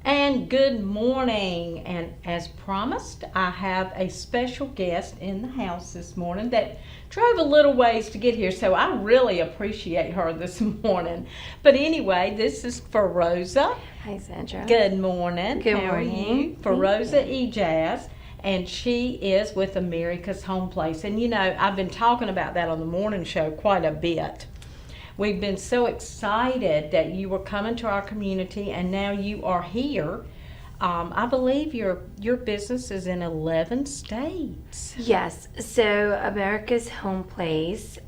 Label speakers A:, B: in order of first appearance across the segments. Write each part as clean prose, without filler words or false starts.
A: And good morning. And as promised, I have a special guest in the house this morning that drove a little ways to get here, so I really appreciate her this morning. But anyway, this is for Rosa.
B: Hi, Sandra.
A: Good morning.
B: Good
A: How
B: morning.
A: are you? For Rosa Ejaz. And she is with America's Home Place. And you know, I've been talking about that on the morning show quite a bit. We've been so excited that you were coming to our community and now you are here. I believe your business is in 11 states.
B: Yes, so America's Home Place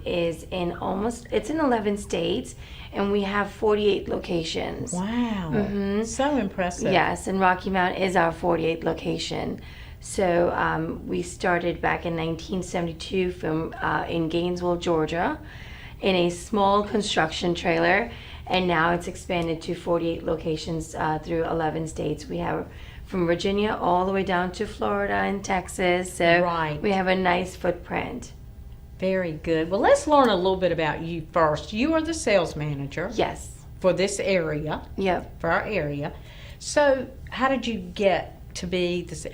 B: is it's in 11 states, and we have 48 locations.
A: Wow.
B: Mm-hmm.
A: So impressive.
B: Yes, and Rocky Mount is our 48th location. So we started back in 1972 from in Gainesville, Georgia, in a small construction trailer, and now it's expanded to 48 locations through 11 states. We have from Virginia all the way down to Florida and Texas, so
A: Right.
B: we have a nice footprint.
A: Very good. Well, let's learn a little bit about you first. You are the sales manager
B: Yes.
A: for this area,
B: Yep.
A: for our area. So, how did you get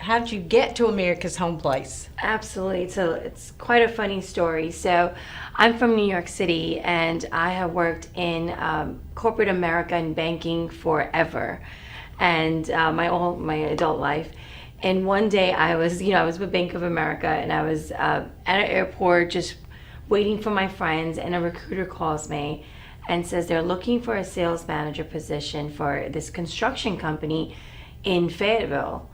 A: how did you get to America's Home Place?
B: Absolutely. So it's quite a funny story. So I'm from New York City, and I have worked in corporate America and banking forever, and my adult life. And one day I was with Bank of America, and I was at an airport just waiting for my friends, and a recruiter calls me and says they're looking for a sales manager position for this construction company in Fayetteville.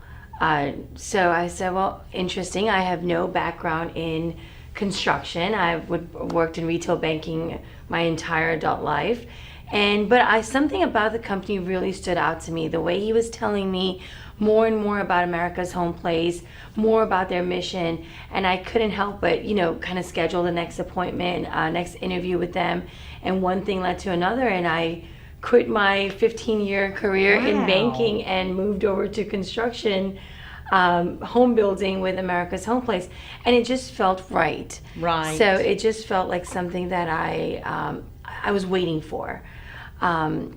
B: So I said, well, interesting. I have no background in construction. Worked in retail banking my entire adult life. But something about the company really stood out to me. The way he was telling me more and more about America's Home Place, more about their mission, and I couldn't help but, kind of schedule the next appointment, next interview with them. And one thing led to another, and I quit my 15-year career in
A: Wow.
B: banking and moved over to construction, home building with America's Home Place, and it just felt right.
A: Right.
B: So it just felt like something that I was waiting for. And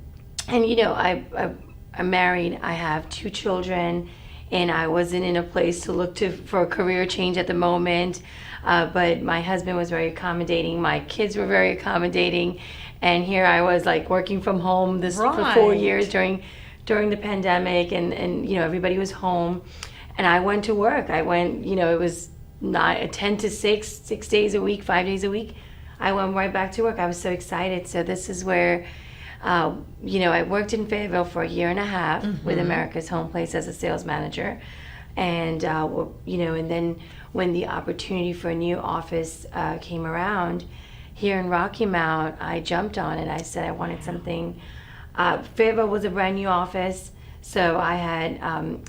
B: I'm married. I have 2 children, and I wasn't in a place to look for a career change at the moment. But my husband was very accommodating. My kids were very accommodating. And here I was, like, working from home for 4
A: Right.
B: years during the pandemic, and everybody was home. And I went to work. I went, it was not 10 to 6 days a week, 5 days a week. I went right back to work. I was so excited. So this is where, I worked in Fayetteville for a year and a half with America's Home Place as a sales manager. And, and then when the opportunity for a new office came around here in Rocky Mount, I jumped on it. I said I wanted something. Fayetteville was a brand new office. So I had,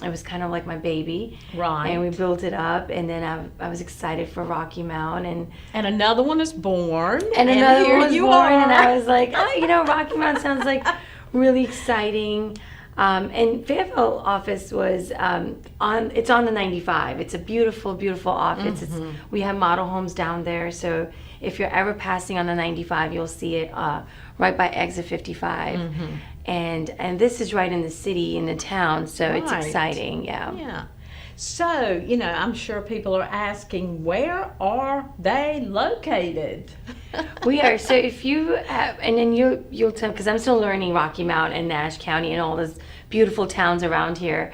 B: it was kind of like my baby.
A: Right.
B: And we built it up, and then I was excited for Rocky Mount,
A: And another one is born.
B: and another
A: here
B: one was
A: you
B: born, and
A: are.
B: I was like, Rocky Mount sounds like really exciting. And Fayetteville office was it's on the 95. It's a beautiful, beautiful office. We have model homes down there, so if you're ever passing on the 95, you'll see it right by exit 55. And this is right in the city, in the town, so it's
A: Right.
B: exciting.
A: Yeah. So, I'm sure people are asking, where are they located?
B: We are. So if you have, and then you'll tell, because I'm still learning Rocky Mount and Nash County and all those beautiful towns around here.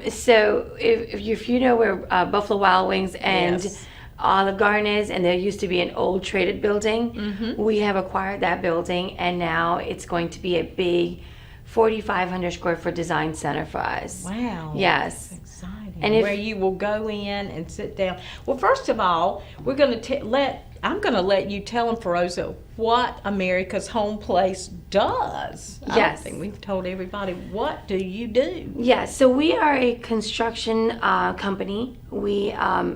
B: So if you know where Buffalo Wild Wings and
A: Yes.
B: Olive Garden is, and there used to be an old traded building, we have acquired that building, and now it's going to be a big 4,500 square foot design center for us.
A: Wow.
B: Yes.
A: That's exciting.
B: And if-
A: where you will go in and sit down. Well, first of all, we're going to I'm going to let you tell them, Feroza, what America's Home Place does. I don't
B: Yes.
A: think we've told everybody, what do you do?
B: Yeah, so we are a construction company. We are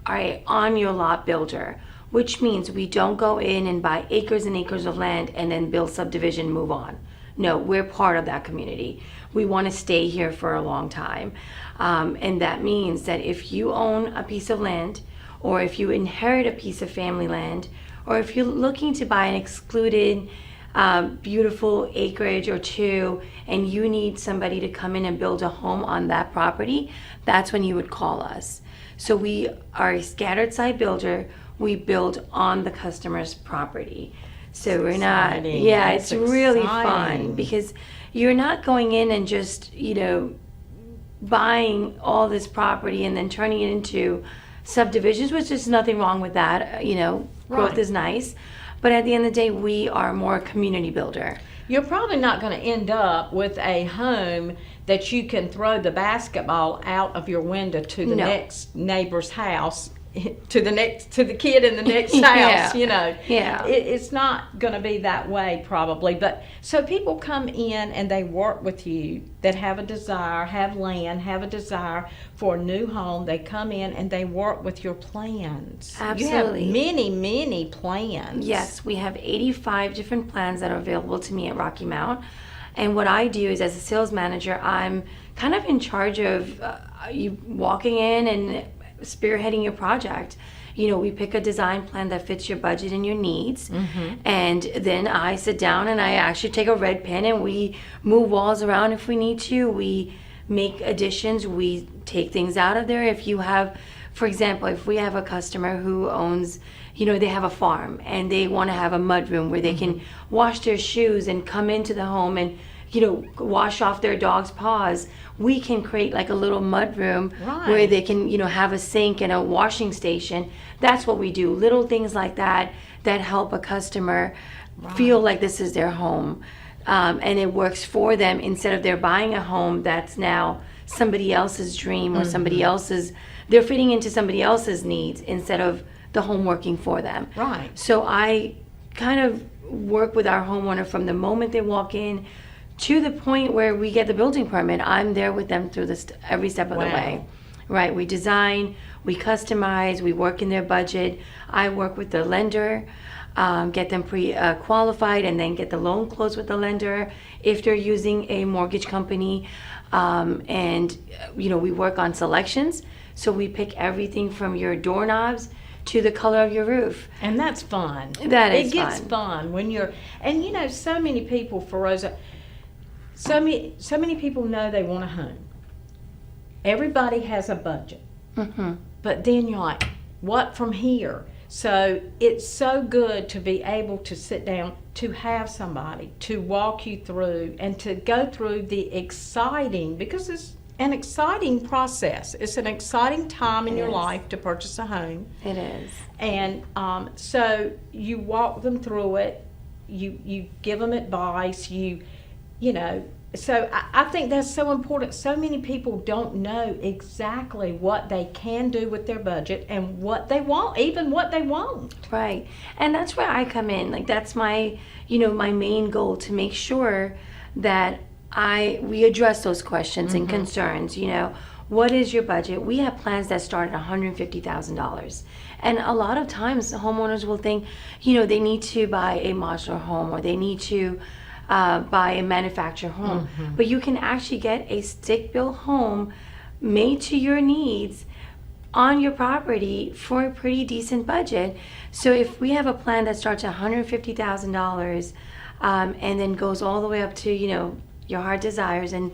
B: a on-your-lot builder, which means we don't go in and buy acres and acres of land and then build subdivision, move on. No, we're part of that community. We want to stay here for a long time. And that means that if you own a piece of land, or if you inherit a piece of family land, or if you're looking to buy an excluded beautiful acreage or two, and you need somebody to come in and build a home on that property, that's when you would call us. So we are a scattered site builder. We build on the customer's property. So we're not,
A: exciting.
B: yeah,
A: That's
B: it's really fun
A: exciting.
B: because you're not going in and just, buying all this property and then turning it into subdivisions, which is nothing wrong with that. Growth
A: Right.
B: is nice. But at the end of the day, we are more a community builder.
A: You're probably not going to end up with a home that you can throw the basketball out of your window to the
B: No.
A: next neighbor's house, to the kid in the next
B: Yeah.
A: house.
B: Yeah.
A: It's not going to be that way probably. But so people come in and they work with you that have a desire, have land, have a desire for a new home. They come in and they work with your plans.
B: Absolutely.
A: You have many plans.
B: Yes, we have 85 different plans that are available to me at Rocky Mount. And what I do is, as a sales manager, I'm kind of in charge of you walking in and spearheading your project. We pick a design plan that fits your budget and your needs. And then I sit down and I actually take a red pen and we move walls around if we need to. We make additions. We take things out of there. If you have, for example, if we have a customer who owns, they have a farm and they want to have a mudroom where they can wash their shoes and come into the home and wash off their dog's paws, we can create like a little mudroom
A: Right.
B: where they can, have a sink and a washing station. That's what we do. Little things like that help a customer feel like this is their home. And it works for them instead of they're buying a home that's now somebody else's dream or somebody else's, they're fitting into somebody else's needs instead of the home working for them.
A: Right.
B: So I kind of work with our homeowner from the moment they walk in to the point where we get the building permit. I'm there with them through every step of the
A: Wow.
B: way. Right, we design, we customize, we work in their budget. I work with the lender, get them qualified, and then get the loan closed with the lender if they're using a mortgage company. We work on selections. So we pick everything from your doorknobs to the color of your roof.
A: And that's fun.
B: That is
A: It gets
B: fun.
A: fun when you're, and so many people, Feroza, so many people know they want a home. Everybody has a budget.
B: Mm-hmm.
A: But then you're like, what from here? So it's so good to be able to sit down, to have somebody to walk you through and to go through the exciting, because it's an exciting process. It's an exciting time in
B: It
A: your
B: is.
A: life to purchase a home.
B: It is.
A: And so you walk them through it, you give them advice, so I think that's so important. So many people don't know exactly what they can do with their budget and what they want, even what they want.
B: Right. And that's where I come in. Like that's my, my main goal, to make sure that we address those questions and concerns. What is your budget? We have plans that start at $150,000. And a lot of times homeowners will think, they need to buy a modular home or they need to buy a manufactured home. But you can actually get a stick-built home made to your needs on your property for a pretty decent budget. So if we have a plan that starts at $150,000 and then goes all the way up to, your heart desires, and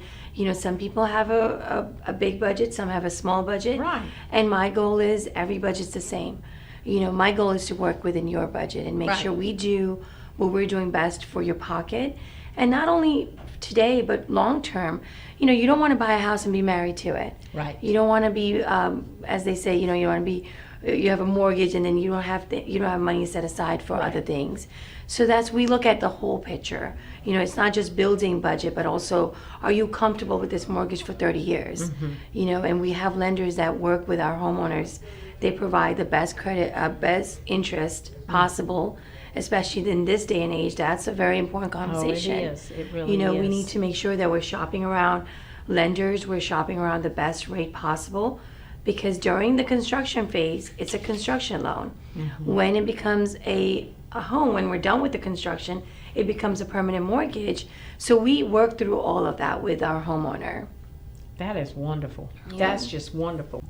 B: some people have a big budget, some have a small budget.
A: Right.
B: And my goal is every budget's the same. My goal is to work within your budget and make
A: Right.
B: sure we do what we're doing best for your pocket. And not only today, but long term. You don't want to buy a house and be married to it.
A: Right.
B: You don't want to be, as they say, you want to be, you have a mortgage and then you don't have money set aside for other things. So we look at the whole picture. It's not just building budget, but also, are you comfortable with this mortgage for 30 years? And we have lenders that work with our homeowners. They provide the best credit, best interest possible, especially in this day and age. That's a very important conversation.
A: Oh, it is. It really is.
B: We need to make sure that we're shopping around lenders, we're shopping around the best rate possible, because during the construction phase, it's a construction loan. When it becomes a home, when we're done with the construction, it becomes a permanent mortgage. So we work through all of that with our homeowner.
A: That is wonderful.
B: Yeah.
A: That's just wonderful.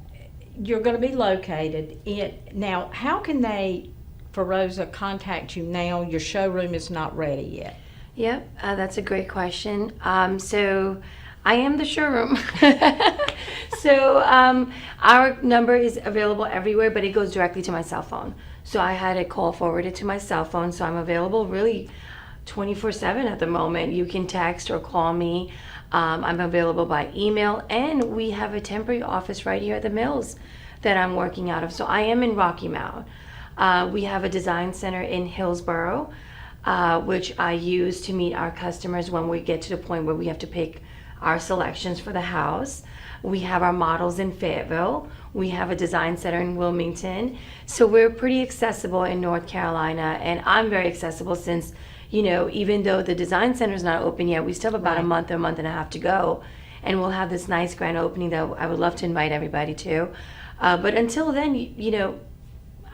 A: You're going to be located in, now, how can they for Rosa contact you now? Your showroom is not ready yet.
B: Yep, that's a great question. So I am the showroom. So our number is available everywhere, but it goes directly to my cell phone. So I had a call forwarded to my cell phone, so I'm available really 24/7 at the moment. You can text or call me. I'm available by email, and we have a temporary office right here at the Mills that I'm working out of. So I am in Rocky Mount. We have a design center in Hillsborough, which I use to meet our customers when we get to the point where we have to pick our selections for the house. We have our models in Fayetteville. We have a design center in Wilmington. So we're pretty accessible in North Carolina, and I'm very accessible since, you know, even though the design center is not open yet, we still have about a month and a half to go, and we'll have this nice grand opening that I would love to invite everybody to. But until then, you know,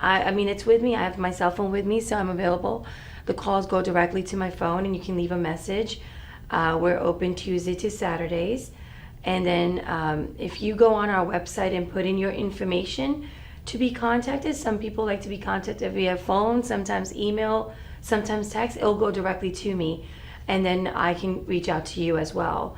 B: I mean, it's with me. I have my cell phone with me, so I'm available. The calls go directly to my phone, and you can leave a message. We're open Tuesday to Saturdays. And then if you go on our website and put in your information to be contacted, some people like to be contacted via phone, sometimes email, sometimes text, it'll go directly to me. And then I can reach out to you as well.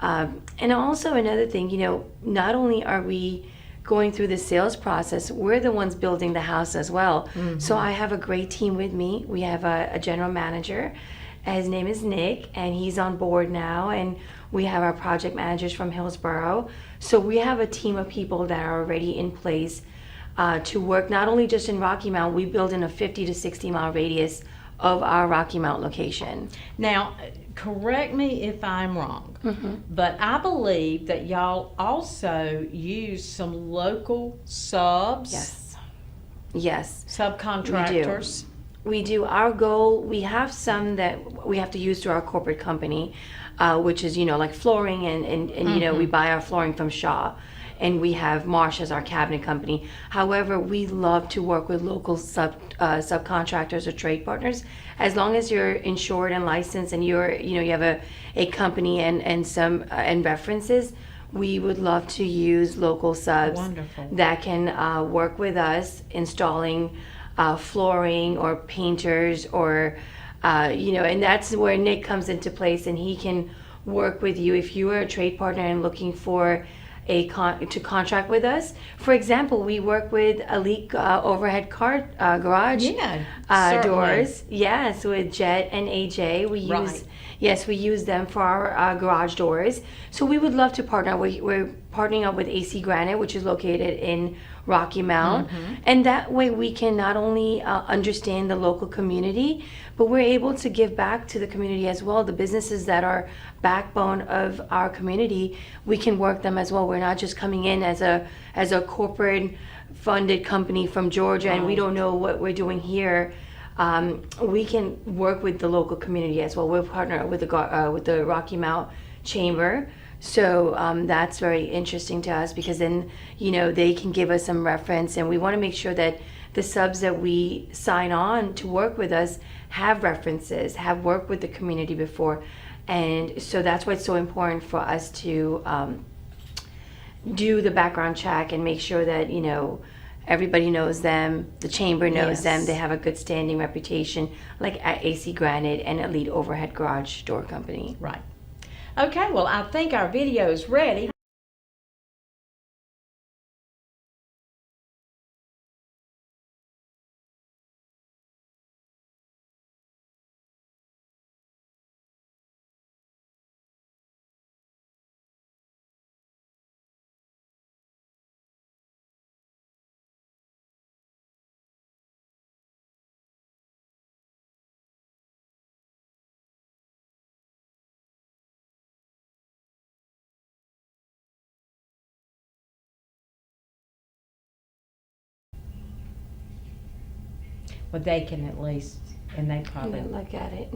B: And also another thing, you know, not only are we going through the sales process, we're the ones building the house as well. Mm-hmm. So I have a great team with me. We have a general manager. His name is Nick, and he's on board now. And we have our project managers from Hillsborough. So we have a team of people that are already in place to work not only just in Rocky Mount, we build in a 50 to 60 mile radius of our Rocky Mount location.
A: Now, correct me if I'm wrong, but I believe that y'all also use some local subs.
B: Yes.
A: Subcontractors.
B: We do. Our goal, we have some that we have to use through our corporate company, which is, you know, like flooring and you know, we buy our flooring from Shaw. And we have Marsh as our cabinet company. However, we love to work with local subcontractors or trade partners. As long as you're insured and licensed and you have a company and some and references, we would love to use local subs.
A: Wonderful.
B: That can work with us installing flooring or painters or and that's where Nick comes into place, and he can work with you if you are a trade partner and looking for to contract with us. For example, we work with Elite overhead car garage doors. Yes, with Jet and AJ. We use them for our garage doors. So we would love to partner. We're partnering up with AC Granite, which is located in Rocky Mount, and that way we can not only understand the local community, but we're able to give back to the community as well. The businesses that are backbone of our community, we can work them as well. We're not just coming in as a corporate funded company from Georgia, and we don't know what we're doing here. We can work with the local community as well. We're partnered with the Rocky Mount Chamber. So that's very interesting to us, because then, you know, they can give us some reference, and we want to make sure that the subs that we sign on to work with us have references, have worked with the community before. And so that's why it's so important for us to do the background check and make sure that, you know, everybody knows them, the chamber knows them, they have a good standing reputation, like at AC Granite and Elite Overhead Garage Door Company.
A: Right. Okay, well, I think our video is ready. Well, they can at least, and they probably
B: look at it.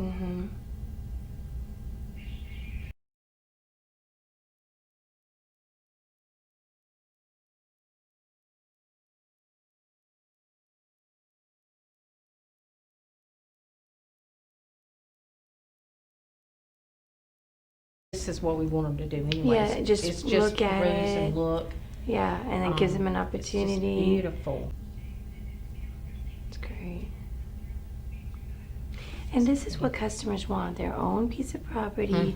A: This is what we want them to do anyways.
B: Yeah, just look at
A: peruse
B: it.
A: and look.
B: Yeah, and it gives them an opportunity.
A: It's just beautiful.
B: It's great. And this is what customers want: their own piece of property,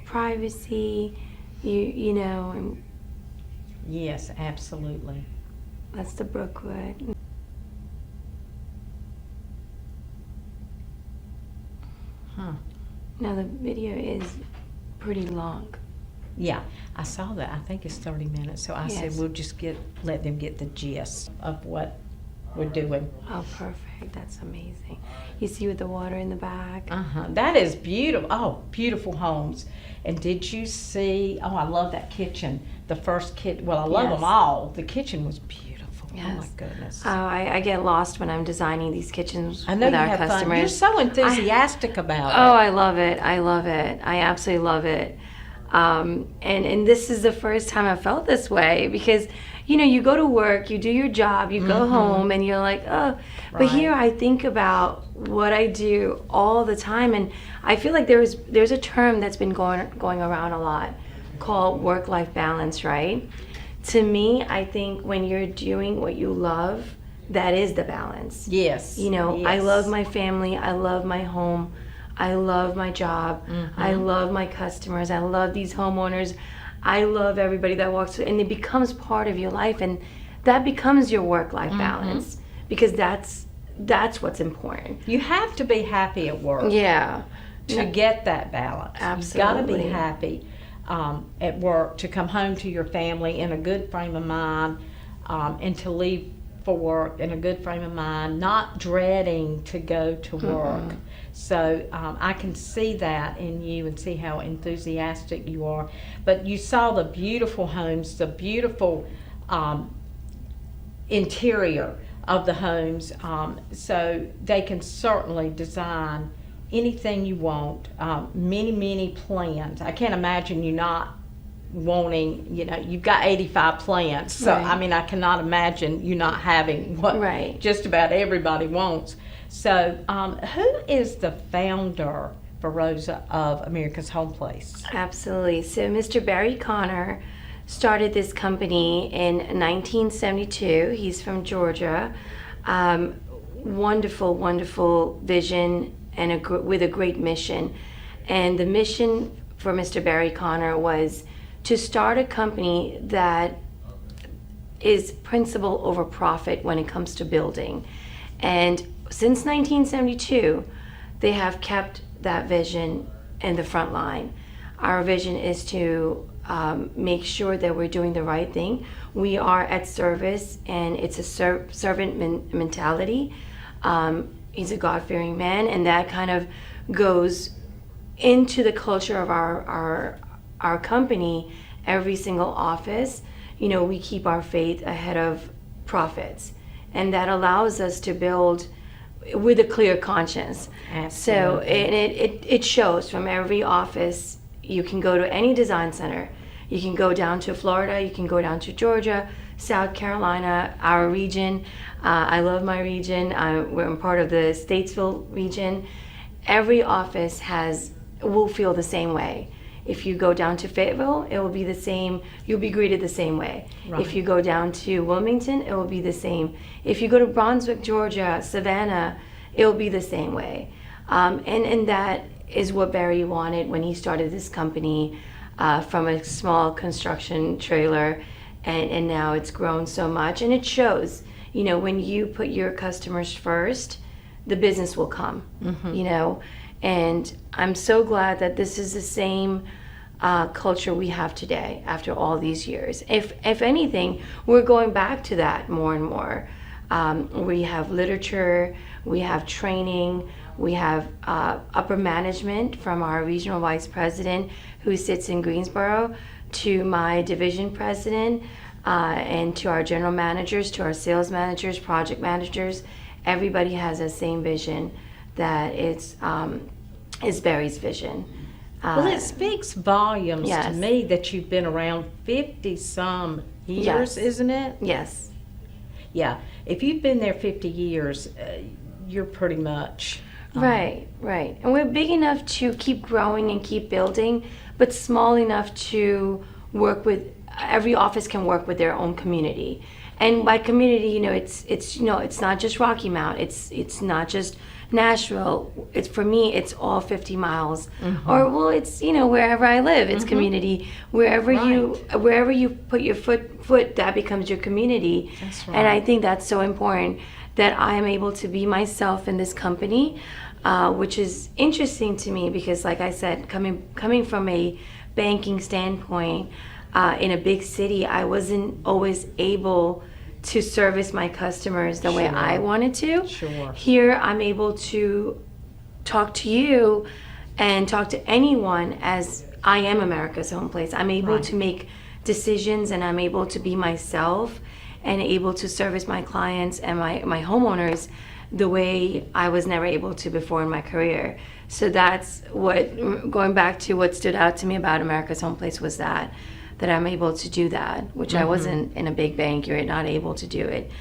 B: privacy. You know, and
A: Yes, absolutely.
B: that's the Brookwood.
A: Huh.
B: Now the video is pretty long.
A: Yeah, I saw that. I think it's 30 minutes. So I said
B: Yes.
A: we'll just let them get the gist of what we're doing.
B: Oh, perfect. That's amazing. You see with the water in the back.
A: That is beautiful. Oh, beautiful homes. And did you see? Oh, I love that kitchen. The first kitchen. Well, I love
B: Yes.
A: them all. The kitchen was beautiful. Oh my
B: Yes.
A: goodness.
B: Oh, I get lost when I'm designing these kitchens
A: I know
B: with
A: you
B: our
A: have fun.
B: customers.
A: You're so enthusiastic about
B: Oh,
A: it.
B: I love it. I love it. I absolutely love it. And this is the first time I felt this way because, you know, you go to work, you do your job, you go home, and you're like, oh. But
A: Right.
B: here I think about what I do all the time, and I feel like there's a term that's been going around a lot called work-life balance, right? To me, I think when you're doing what you love, that is the balance.
A: Yes.
B: You know, I
A: yes.
B: love my family, I love my home, I love my job, I love my customers, I love these homeowners, I love everybody that walks through, and it becomes part of your life, and that becomes your work-life balance because that's what's important.
A: You have to be happy at work
B: Yeah.
A: to get that balance. You've got to
B: Absolutely.
A: be happy at work, to come home to your family in a good frame of mind, and to leave for work in a good frame of mind, not dreading to go to work. So I can see that in you and see how enthusiastic you are. But you saw the beautiful homes, the beautiful interior of the homes, so they can certainly design anything you want. Many plans. I can't imagine you not wanting, you know, you've got 85 plans, so
B: Right.
A: I mean, I cannot imagine you not having what
B: Right.
A: just about everybody wants. So who is the founder, Verosa, of America's Home Place?
B: Absolutely. So Mr. Barry Connor started this company in 1972. He's from Georgia. Wonderful, wonderful vision and with a great mission. And the mission for Mr. Barry Connor was to start a company that is principle over profit when it comes to building. And since 1972, they have kept that vision in the front line. Our vision is to make sure that we're doing the right thing. We are at service, and it's a servant mentality. He's a God-fearing man, and that kind of goes into the culture of our company. Every single office, you know, we keep our faith ahead of profits, and that allows us to build with a clear conscience. So it shows from every office. You can go to any design center. You can go down to Florida. You can go down to Georgia, South Carolina, our region. I love my region. We're part of the Statesville region. Every office will feel the same way. If you go down to Fayetteville, it will be the same. You'll be greeted the same way.
A: Right.
B: If you go down to Wilmington, it will be the same. If you go to Brunswick, Georgia, Savannah, it will be the same way. And that is what Barry wanted when he started this company, from a small construction trailer, and now it's grown so much. And it shows, you know, when you put your customers first, the business will come, you know. And I'm so glad that this is the same culture we have today after all these years. If anything, we're going back to that more and more. We have literature, we have training, we have upper management from our regional vice president who sits in Greensboro to my division president, and to our general managers, to our sales managers, project managers. Everybody has the same vision, that it's Barry's vision.
A: Well, it speaks volumes to
B: Yes.
A: me that you've been around 50-some years,
B: Yes.
A: isn't it?
B: Yes.
A: Yeah. If you've been there 50 years, you're pretty much...
B: Right. And we're big enough to keep growing and keep building, but small enough to work with, every office can work with their own community. And by community, you know, it's you know, it's not just Rocky Mount, it's not just Nashville, it's for me, it's all 50 miles. Or well, it's wherever I live, it's community. Wherever you put your foot, that becomes your community.
A: That's
B: And I
A: right.
B: think that's so important that I am able to be myself in this company, which is interesting to me because, like I said, coming from a banking standpoint in a big city, I wasn't always able to service my customers the way
A: Sure.
B: I wanted to.
A: Sure.
B: Here, I'm able to talk to you and talk to anyone as I am America's home place. I'm able
A: Right.
B: to make decisions and I'm able to be myself and able to service my clients and my homeowners the way I was never able to before in my career. So that's what, going back to what stood out to me about America's Home Place was that I'm able to do that, which I wasn't in a big bank. You're not able to do it.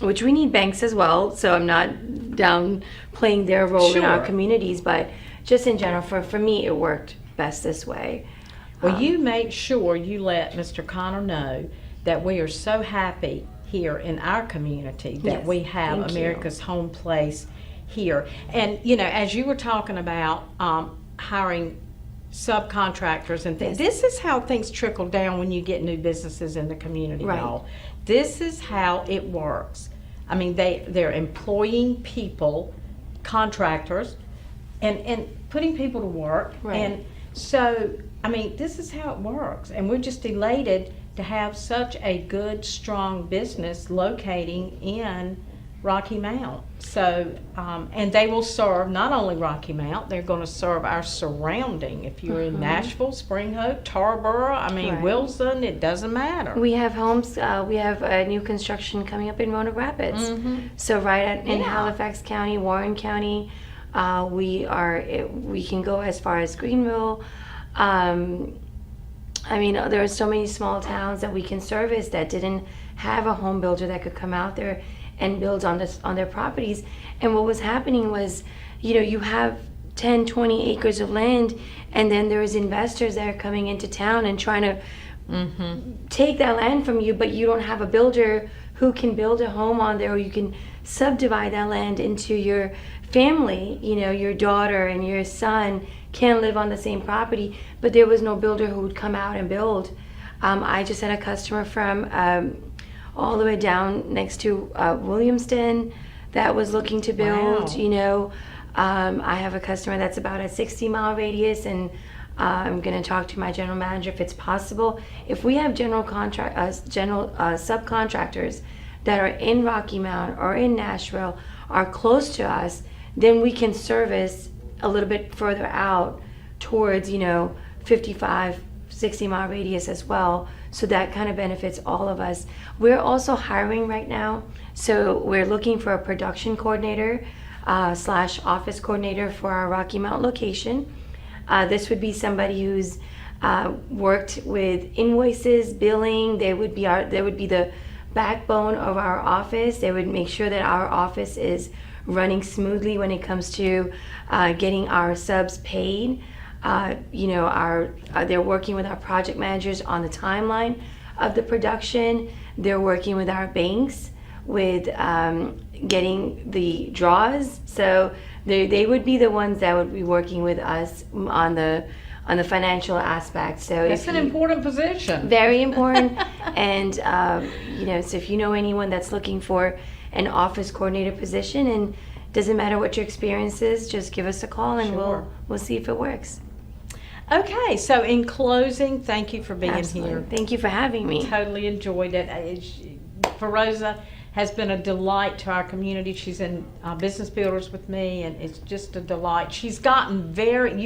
B: Which we need banks as well, so I'm not downplaying their role in our
A: Sure.
B: communities, but just in general, for me, it worked best this way.
A: Well, you make sure you let Mr. Connor know that we are so happy here in our community that
B: Yes,
A: we have
B: thank you.
A: America's Home Place here. And, as you were talking about hiring subcontractors and things,
B: Yes.
A: this is how things trickle down when you get new businesses in the community,
B: Right.
A: y'all. This is how it works. I mean, they're employing people, contractors, and putting people to work.
B: Right.
A: And so, I mean, this is how it works. And we're just elated to have such a good, strong business locating in Rocky Mount. So, and they will serve not only Rocky Mount, they're going to serve our surrounding. If you're in Nashville, Spring Hope, Tarboro, I mean,
B: Right.
A: Wilson, it doesn't matter.
B: We have homes, we have a new construction coming up in Roanoke Rapids. So in
A: Yeah.
B: Halifax County, Warren County, we can go as far as Greenville. I mean, there are so many small towns that we can service that didn't have a home builder that could come out there and build on their properties. And what was happening was, you have 10, 20 acres of land, and then there's investors that are coming into town and trying to take that land from you, but you don't have a builder who can build a home on there, or you can subdivide that land into your family. Your daughter and your son can live on the same property, but there was no builder who would come out and build. I just had a customer from all the way down next to Williamston that was looking to build.
A: Wow.
B: I have a customer that's about a 60-mile radius, and I'm going to talk to my general manager if it's possible. If we have subcontractors that are in Rocky Mount or in Nashville, are close to us, then we can service a little bit further out towards 55, 60-mile radius as well. So that kind of benefits all of us. We're also hiring right now, so we're looking for a production coordinator / office coordinator for our Rocky Mount location. This would be somebody who's worked with invoices, billing. They would be the backbone of our office. They would make sure that our office is running smoothly when it comes to getting our subs paid. They're working with our project managers on the timeline of the production. They're working with our banks with getting the draws. So they would be the ones that would be working with us on the financial aspect. So
A: That's an important position.
B: very important. And so if you know anyone that's looking for an office coordinator position, and doesn't matter what your experience is, just give us a call and
A: Sure.
B: we'll see if it works.
A: Okay, so in closing, thank you for being
B: Absolutely.
A: here.
B: Thank you for having me.
A: Totally enjoyed it. Feroza has been a delight to our community. She's in Business Builders with me, and it's just a delight. You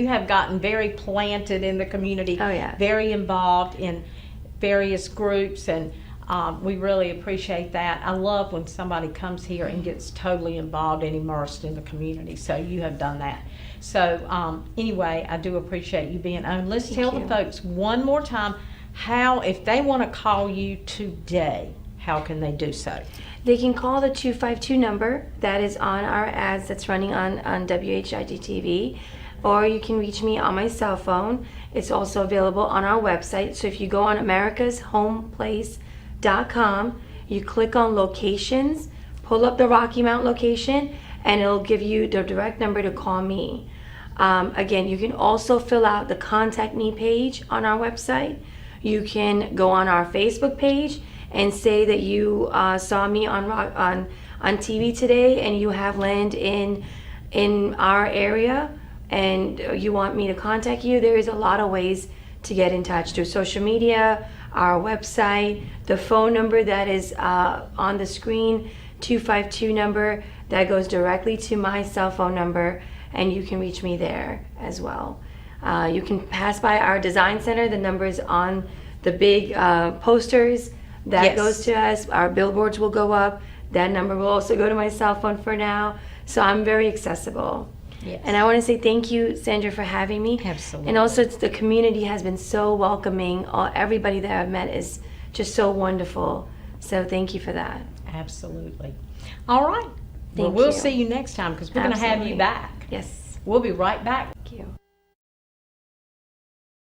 A: have gotten very planted in the community.
B: Oh, yeah.
A: Very involved in various groups, and we really appreciate that. I love when somebody comes here and gets totally involved and immersed in the community. So you have done that. So anyway, I do appreciate you being on. Let's tell the
B: you.
A: folks one more time how, if they want to call you today, how can they do so?
B: They can call the 252 number that is on our ads that's running on WHIG TV, or you can reach me on my cell phone. It's also available on our website. So if you go on americashomeplace.com, you click on locations, pull up the Rocky Mount location, and it'll give you the direct number to call me. Again, you can also fill out the contact me page on our website. You can go on our Facebook page and say that you saw me on TV today and you have land in our area and you want me to contact you. There is a lot of ways to get in touch through social media, our website, the phone number that is on the screen, 252 number that goes directly to my cell phone number, and you can reach me there as well. You can pass by our design center. The number's on the big posters that
A: Yes.
B: goes to us. Our billboards will go up. That number will also go to my cell phone for now. So I'm very accessible.
A: Yes.
B: And I want to say thank you, Sandra, for having me.
A: Absolutely.
B: And also, the community has been so welcoming. Everybody that I've met is just so wonderful. So thank you for that.
A: Absolutely. All right. Well,
B: Thank
A: we'll
B: you.
A: see you next time because we're going to have you
B: Absolutely.
A: back.
B: Yes.
A: We'll be right back.